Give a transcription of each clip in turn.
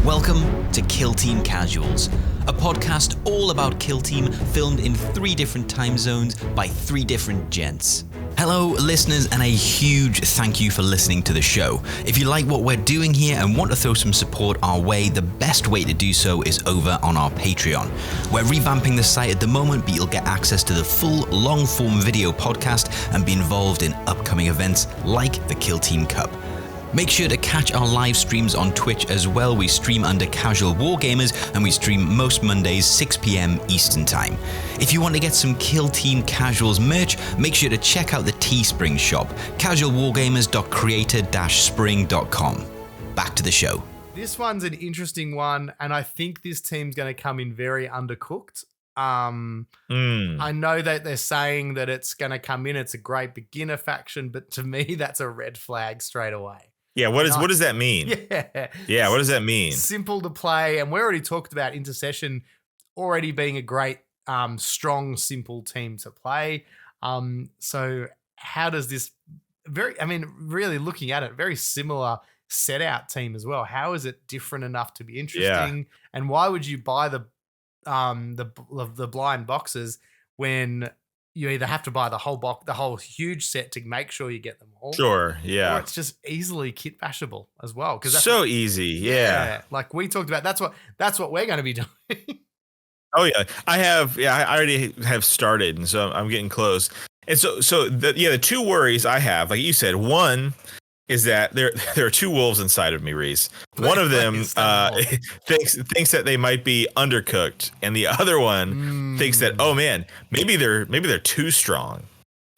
Welcome to Kill Team Casuals, a podcast all about Kill Team filmed in 3 different time zones by 3 different gents. Hello listeners, and a huge thank you for listening to the show. If you like what we're doing here and want to throw some support our way, the best way to do so is over on our Patreon. We're revamping the site at the moment, but you'll get access to the full long-form video podcast and be involved in upcoming events like the Kill Team Cup. Make sure to catch our live streams on Twitch as well. We stream under Casual Wargamers and we stream most Mondays 6 p.m. Eastern Time. If you want to get some Kill Team Casuals merch, make sure to check out the Teespring shop, casualwargamers.creator-spring.com. Back to the show. This one's an interesting one, and I think this team's going to come in very undercooked. I know that they're saying that it's going to come in, it's a great beginner faction, but to me, that's a red flag straight away. Yeah, what does that mean? Yeah, what does that mean? Simple to play, and we already talked about Intercession already being a great, strong, simple team to play. So how does this really looking at it, very similar set out team as well. How is it different enough to be interesting? Yeah. And why would you buy the blind boxes when you either have to buy the whole box, the whole huge set to make sure you get them all? Sure, yeah. Or it's just easally kit bashable as well. Because that's so easy, yeah. Like we talked about, that's what we're going to be doing. Oh yeah, I already have started, and so I'm getting close. And so the 2 worries I have, like you said, one is that there are 2 wolves inside of me, Rhys. One of them thinks that they might be undercooked, and the other one thinks that, oh man, maybe they're too strong,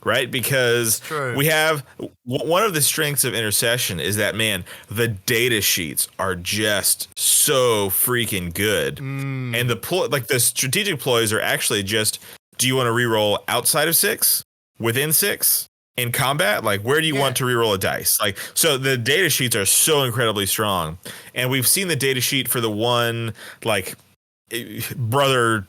right? Because we have one of the strengths of Intercession is that, man, the data sheets are just so freaking good, and the strategic ploys are actually just, do you want to reroll outside of 6, within 6? In combat, like where do you want to reroll a dice? Like, so the data sheets are so incredibly strong, and we've seen the data sheet for the one, like brother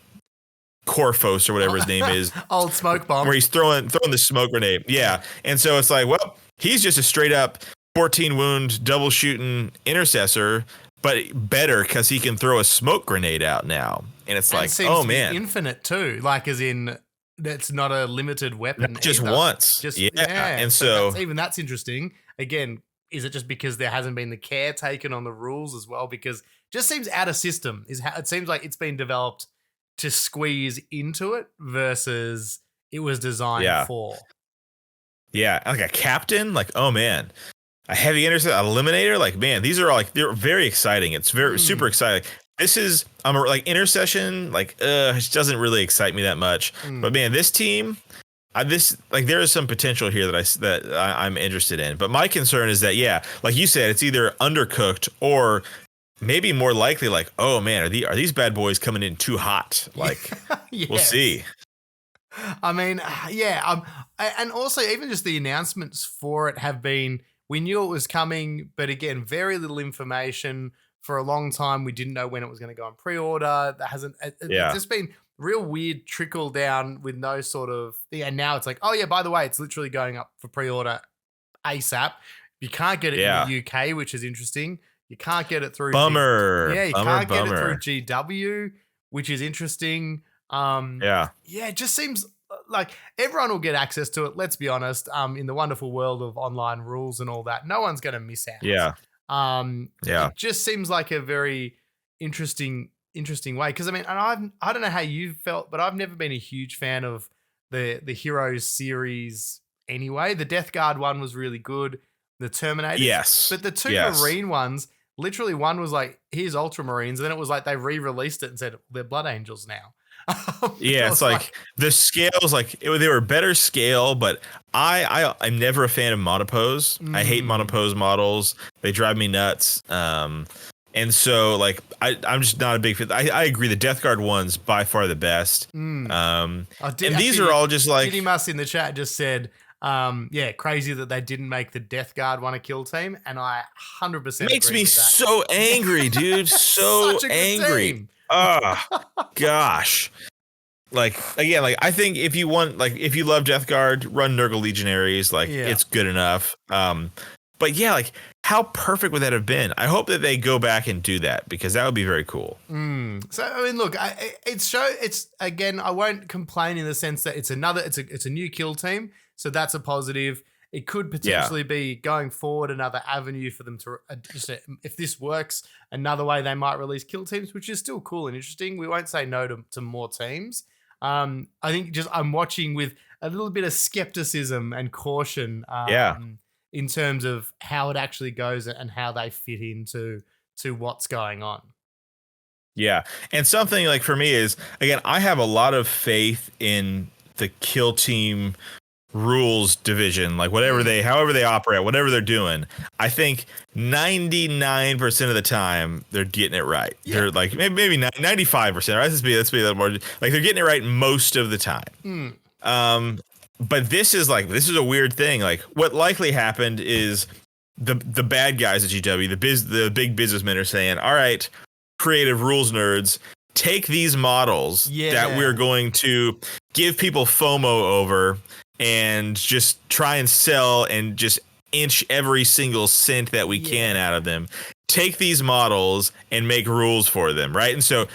Corphos or whatever his name is, old smoke bomb, where he's throwing the smoke grenade. Yeah, and so it's like, well, he's just a straight up 14 wound double shooting intercessor, but better because he can throw a smoke grenade out now, and it's like, oh man, infinite too, like as in. That's not a limited weapon. Just either. Once. And so that's interesting. Again, is it just because there hasn't been the care taken on the rules as well? Because it just seems out of system. It seems like it's been developed to squeeze into it versus it was designed for. Yeah, like a captain, like, oh man. A heavy intercept, an eliminator, like, man, these are all like, they're very exciting. It's very super exciting. This is like Intercession, like it doesn't really excite me that much. But man, this team, there is some potential here that I'm interested in. But my concern is that, yeah, like you said, it's either undercooked or maybe more likely like, oh man, are these bad boys coming in too hot? Like We'll see. I mean, and also even just the announcements for it have been, we knew it was coming, but again, very little information. For a long time, we didn't know when it was going to go on pre-order. That hasn't. It's just been real weird trickle down with no sort of. And now it's like, oh yeah, by the way, it's literally going up for pre-order ASAP. You can't get it in the UK, which is interesting. You can't get it through. Bummer. You can't get it through GW, which is interesting. It just seems like everyone will get access to it. Let's be honest. In the wonderful world of online rules and all that, no one's going to miss out. Yeah. It just seems like a very interesting way. Because I mean, and I don't know how you felt, but I've never been a huge fan of the Heroes series anyway. The Death Guard one was really good. The Terminator, yes, but the 2 Marine ones, literally one was like, here's Ultramarines, and then it was like they re-released it and said they're Blood Angels now. It's like the scales, like they were better scale, but I'm never a fan of monopose. I hate monopose models. They drive me nuts. And so like I'm just not a big fan. I agree. The Death Guard one's by far the best. And these are all just like Didymus in the chat just said, crazy that they didn't make the Death Guard one a kill team, and I 100% makes agree me with that. So angry, dude. So angry. Oh gosh. Like again, like I think if you love Death Guard, run Nurgle Legionaries, like it's good enough. But yeah, like how perfect would that have been? I hope that they go back and do that, because that would be very cool. So I mean, look, it's again, I won't complain in the sense that it's a new kill team, so that's a positive. It could potentially be going forward another avenue for them to if this works, another way they might release kill teams, which is still cool and interesting. We won't say no to more teams. I think I'm watching with a little bit of skepticism and caution. In terms of how it actually goes and how they fit into what's going on. Yeah. And something like for me is, again, I have a lot of faith in the kill team rules division, like however they operate, whatever they're doing. I think 99% of the time they're getting it right. Yeah. They're like maybe 95%. Right? Let's be a little more like they're getting it right most of the time. But this is a weird thing. Like what likely happened is the bad guys at GW, the big businessmen are saying, all right, creative rules nerds, take these models that we're going to give people FOMO over and just try and sell and just inch every single cent that we can out of them. Take these models and make rules for them, right? And so,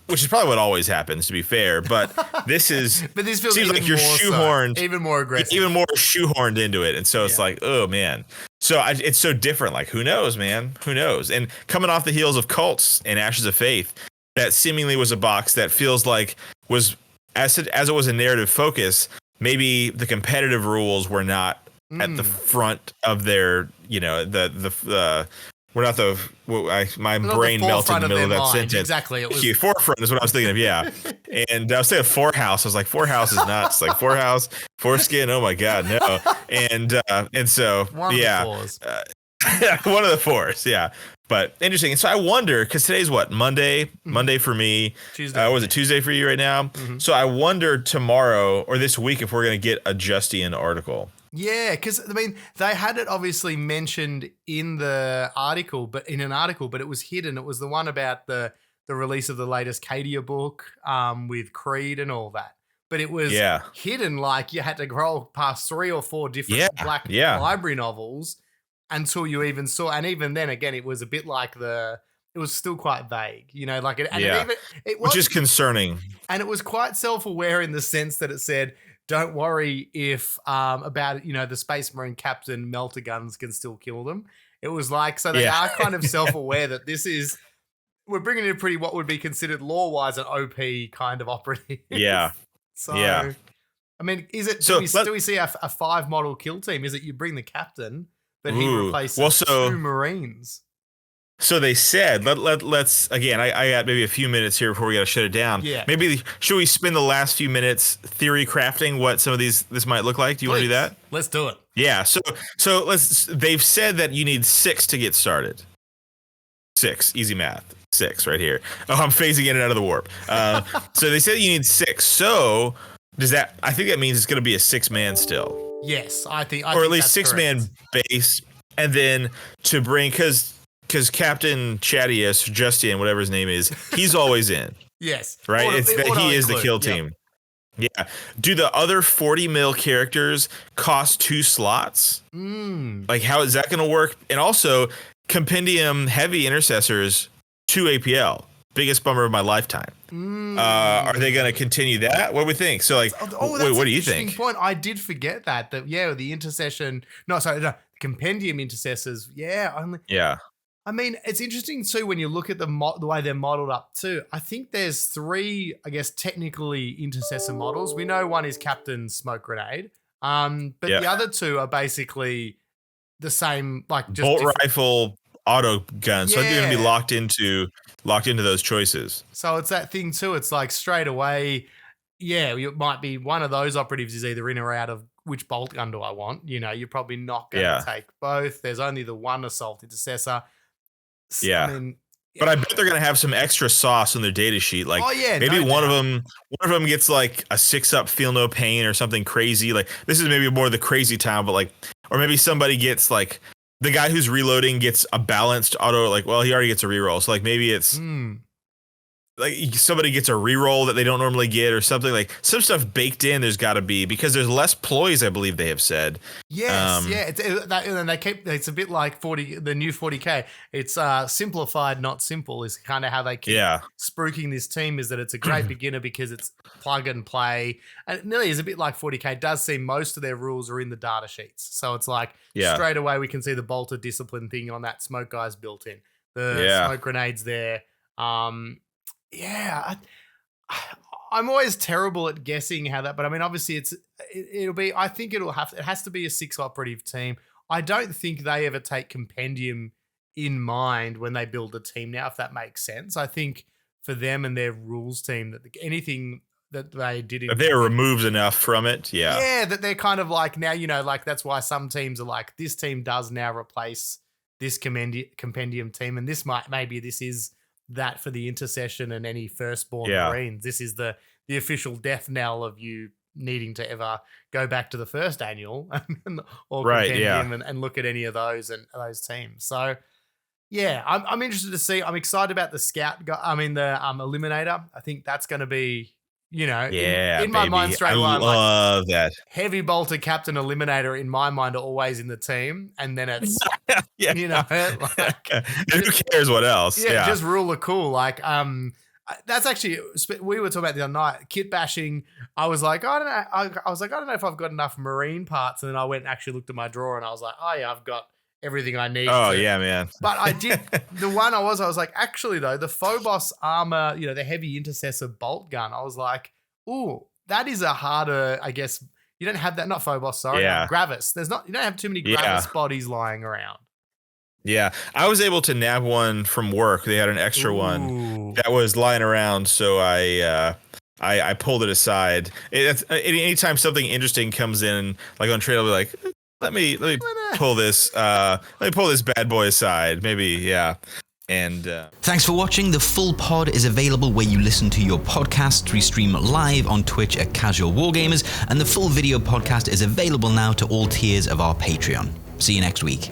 which is probably what always happens, to be fair, but this feels seems like you're shoehorned, even more aggressive, even more shoehorned into it, and so it's like, oh man, so it's so different. Like, who knows, man? Who knows? And coming off the heels of Cults and Ashes of Faith, that seemingly was a box that feels like was as it was a narrative focus. Maybe the competitive rules were not at the front of their, we're not my brain melted in the middle of that sentence. Exactly. It was forefront is what I was thinking of. Yeah. And I was thinking of Forehouse. I was like, Forehouse is nuts. Like Forehouse, Foreskin. Oh my God, no. And so, one of the fours. One of the fours. Yeah. But interesting. And so I wonder, because today's what? Monday for me. Tuesday. Was it Tuesday for you right now? Mm-hmm. So I wonder tomorrow or this week if we're going to get a Justian article. Yeah, because I mean, they had it obviously mentioned in the article, but it was hidden. It was the one about the release of the latest Cadia book with Creed and all that. But it was hidden, like you had to scroll past 3 or 4 different Black Library novels until you even saw. And even then, again, it was a bit like it was still quite vague, like it. And it was, which is concerning. And it was quite self-aware in the sense that it said, don't worry if about the Space Marine captain melter guns can still kill them. It was like, so they are kind of self-aware that we're bringing in pretty what would be considered lore-wise an OP kind of operative. Yeah. So, I mean, is it? Do we see a 5 model kill team? Is it you bring the captain, but he replaces 2 Marines? So they said, let's again. I got maybe a few minutes here before we got to shut it down. Yeah. Maybe should we spend the last few minutes theory crafting what some of this might look like? Do you want to do that? Let's do it. Yeah. So let's. They've said that you need 6 to get started. 6, easy math. 6 right here. Oh, I'm phasing in and out of the warp. So they said you need 6. So does that? I think that means it's going to be a 6-man still. Yes, I think, or at least 6-man base, and then to bring because Captain Chadius, Justian, whatever his name is, he's always in. Yes. Right? It's that he is the kill team. Yeah. Do the other 40 mil characters cost 2 slots? Like, how is that going to work? And also, Compendium Heavy Intercessors, 2 APL. Biggest bummer of my lifetime. Are they going to continue that? What do we think? So, like, what do you think? Point. I did forget that the intercession. No, Compendium Intercessors. Yeah. I mean, it's interesting too when you look at the way they're modeled up too. I think there's 3, I guess, technically intercessor models. We know one is Captain Smoke Grenade, but the other 2 are basically the same, like just bolt rifle, auto gun. So they're going to be locked into those choices. So it's that thing too. It's like straight away, it might be one of those operatives is either in or out of which bolt gun do I want. You're probably not going to take both. There's only the one assault intercessor. Yeah. I mean, but I bet they're gonna have some extra sauce on their data sheet. Like, maybe one of them gets like a 6-up feel no pain or something crazy. Like, this is maybe more the crazy time, but like, or maybe somebody gets like the guy who's reloading gets a balanced auto. Like, well, he already gets a reroll, so like maybe it's like somebody gets a reroll that they don't normally get or something, like some stuff baked in. There's got to be, because there's less ploys, I believe they have said. Yes, and they keep. It's a bit like the new 40k. It's simplified, not simple. Is kind of how they keep spruiking this team. Is that it's a great beginner because it's plug and play, and it nearly is a bit like 40k. It does seem most of their rules are in the data sheets, so it's like straight away we can see the bolter discipline thing on that smoke guys built in. The smoke grenades there. I'm always terrible at guessing how that, but I mean, obviously it'll be, I think it has to be a 6 operative team. I don't think they ever take compendium in mind when they build a team now, if that makes sense. I think for them and their rules team, that anything that they did, they're removed enough from it. Yeah. That they're kind of like now, like that's why some teams are like, this team does now replace this compendium team. And this maybe this is that for the intercession and any firstborn Marines. This is the official death knell of you needing to ever go back to the first annual or compendium and look at any of those and those teams. So yeah, I'm interested to see. I'm excited about the scout. The eliminator. I think that's going to be, in my mind straight away. I love that. Heavy bolter captain eliminator in my mind are always in the team, and then it's who cares what else? Just rule of cool. Like that's actually, we were talking about the other night, kit bashing. I was like, I don't know. I don't know if I've got enough Marine parts, and then I went and actually looked at my drawer, and I was like, oh yeah, I've got everything I need. Oh yeah, man. But I did the one I was like, actually though, the Phobos armor, the heavy intercessor bolt gun, I was like, ooh, that is a harder, I guess. You don't have that, not Phobos, sorry. Gravis. You don't have too many Gravis bodies lying around. Yeah. I was able to nab one from work. They had an extra one that was lying around, so I pulled it aside. Anytime something interesting comes in, like on trade, I'll be like, let me pull this. Let me pull this bad boy aside. Maybe, And thanks for watching. The full pod is available where you listen to your podcasts. We stream live on Twitch at Casual Wargamers, and the full video podcast is available now to all tiers of our Patreon. See you next week.